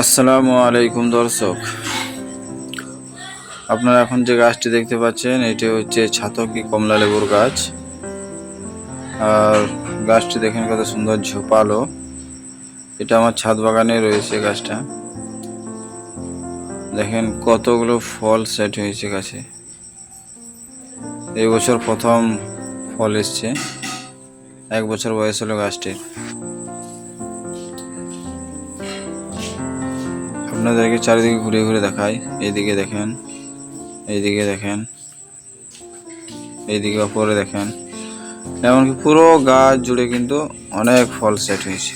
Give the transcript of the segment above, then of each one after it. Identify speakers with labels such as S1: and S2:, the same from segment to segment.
S1: আসসালামু আলাইকুম দর্শক, আপনারা এখন যে গাছটি দেখতে পাচ্ছেন এটি হচ্ছে ছাতকি কমলা লেবুর গাছ। আর গাছটি দেখেন কত সুন্দর ঝোপালো। এটা আমার ছাদ বাগানে রয়েছে গাছটা। দেখেন কতগুলো ফল সেট হয়েছে গাছে। এই বছর প্রথম ফল এসছে। 1 বছর বয়স হলো গাছটির। আপনাদেরকে চারিদিকে ঘুরে ঘুরে দেখাই। এইদিকে দেখেন, এইদিকে দেখেন, এইদিকে ওপরে দেখেন, এমনকি পুরো গাছ জুড়ে কিন্তু অনেক ফল সেট হয়েছে।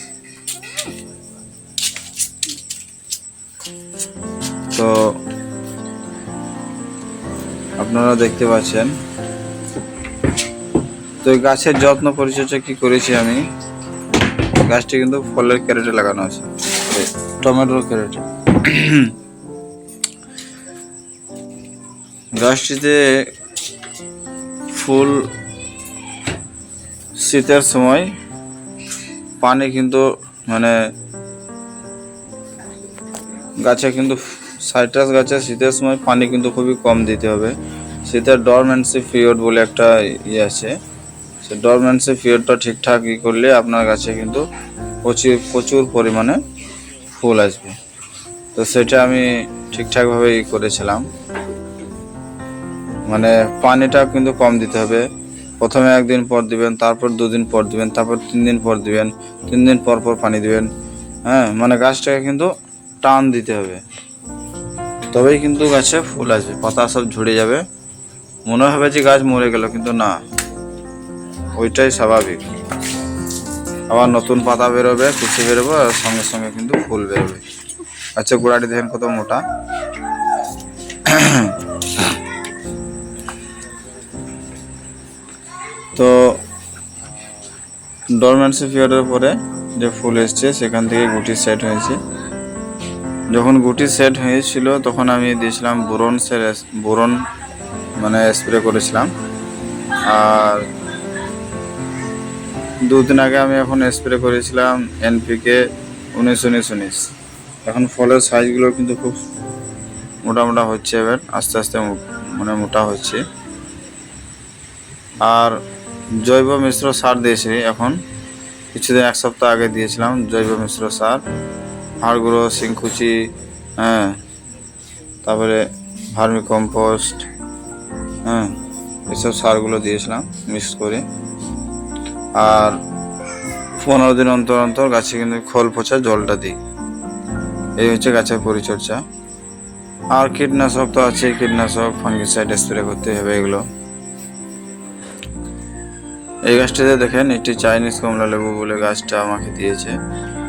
S1: তো আপনারা দেখতে পাচ্ছেন। তো এই গাছের যত্ন পরিচর্যা কি করেছি আমি, গাছটি কিন্তু ফলের ক্যারেটে লাগানো আছে, টমেটোর ক্যারেটে। গাছটিতে ফুল শীতের সময় পানি কিন্তু গাছে কিন্তু সাইট্রাস গাছে শীতের সময় পানি কিন্তু খুবই কম দিতে হবে। শীতের ডরমেন্সি পিরিয়ড বলে একটা আছে, সে ডরমেন্সি পিরিয়ডটা ঠিকঠাক করলে আপনার গাছে কিন্তু প্রচুর পরিমাণে ফুল আসবে। তো সেটা আমি ঠিকঠাকভাবে করেছিলাম। পানিটা কিন্তু কম দিতে হবে। প্রথমে 1 দিন পর দিবেন, তারপর 2 দিন পর দিবেন, তারপর 3 দিন পর দিবেন, 3 দিন পর পর পানি দিবেন। গাছটাকে কিন্তু টান দিতে হবে, তবেই কিন্তু গাছে ফুল আসবে। পাতা সব ঝরে যাবে, মনে হবে যে গাছ মরে গেল, কিন্তু না, ওইটাই স্বাভাবিক। আবার নতুন পাতা বেরোবে, কুচি বেরোবে, আর সঙ্গে সঙ্গে কিন্তু ফুল বেরোবে। আচ্ছা, গোড়াটি দেখেন কত মোটা। তো ডরমেন্সি পিরিয়ডের পরে যে ফুল এসছে সেখান থেকে গুটি সেট হয়েছে। যখন গুটি সেট হয়েছিল তখন আমি দিয়েছিলাম বোরন স্প্রে করেছিলাম। আর 2 দিন আগে আমি এখন স্প্রে করেছিলাম NPK 19-19-19। এখন ফলের সাইজগুলো কিন্তু খুব মোটা হচ্ছে, এবার আস্তে আস্তে মোটা হচ্ছে। আর জৈব মিশ্র সার দিয়েছি এখন, কিছুদিন 1 সপ্তাহ আগে দিয়েছিলাম জৈব মিশ্র সার, হাড়গুঁড়ো, শিংকুচি, তারপরে ভার্মি কম্পোস্ট, এসব সারগুলো দিয়েছিলাম মিক্স করে। আর 15 দিন অন্তর অন্তর গাছে কিন্তু খোল পচা জলটা দিই। এই হচ্ছে গাছের পরিচর্যা। আর কীটনাশক তো আছে, কীটনাশক ফাঙ্গিসাইড স্প্রে করতে হবে এগুলো। এই গাছটিতে দেখেন, এটি চাইনিজ কমলা লেবু বলে গাছটা আমাকে দিয়েছে।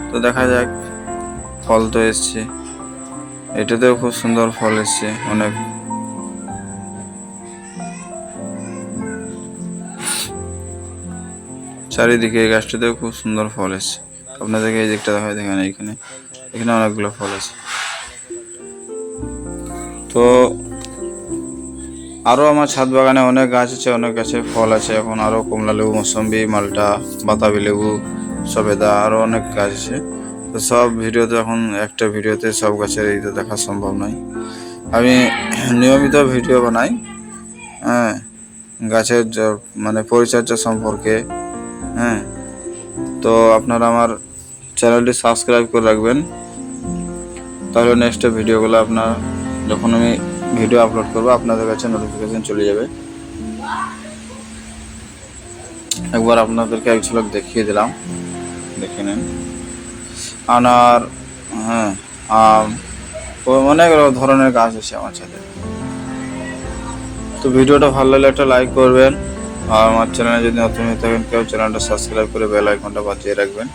S1: তো দেখা যাক, ফল তো এসছে, এটাতেও খুব সুন্দর ফল এসছে অনেক। চারিদিকে এই গাছটিতেও খুব সুন্দর ফল এসছে। আপনাদেরকে এই দিকটা দেখায়, দেখেন এখানে অনেকগুলো ফল আছে। তো আরও আমার ছাদ বাগানে অনেক গাছ আছে, অনেক গাছে ফল আছে এখন। আরও কমলা লেবু, মৌসম্বি, মালটা, বাতাবি লেবু, সবেদা, আরও অনেক গাছ আছে। তো সব ভিডিওতে এখন একটা ভিডিওতে সব গাছের এই দেখা সম্ভব নয়। আমি নিয়মিত ভিডিও বানাই গাছের পরিচর্যা সম্পর্কে। তো আপনারা আমার চ্যানেলটি সাবস্ক্রাইব করে রাখবেন, তাহলে নেক্সট ভিডিওগুলো আপনার যখন আমি ভিডিও আপলোড করবো আপনাদের কাছে নোটিফিকেশন চলে যাবে। একবার আপনাদেরকে এক ঝলক দেখিয়ে দিলাম, দেখে নেন। আনার, আম, অনেক ধরনের গাছ আছে আমার ছাদে। তো ভিডিওটা ভালো লাগলে একটা লাইক করবেন, আর আমার চ্যানেলে যদি নতুন হয়ে থাকেন কেউ চ্যানেলটা সাবস্ক্রাইব করে বেল আইকনটা বাজিয়ে রাখবেন।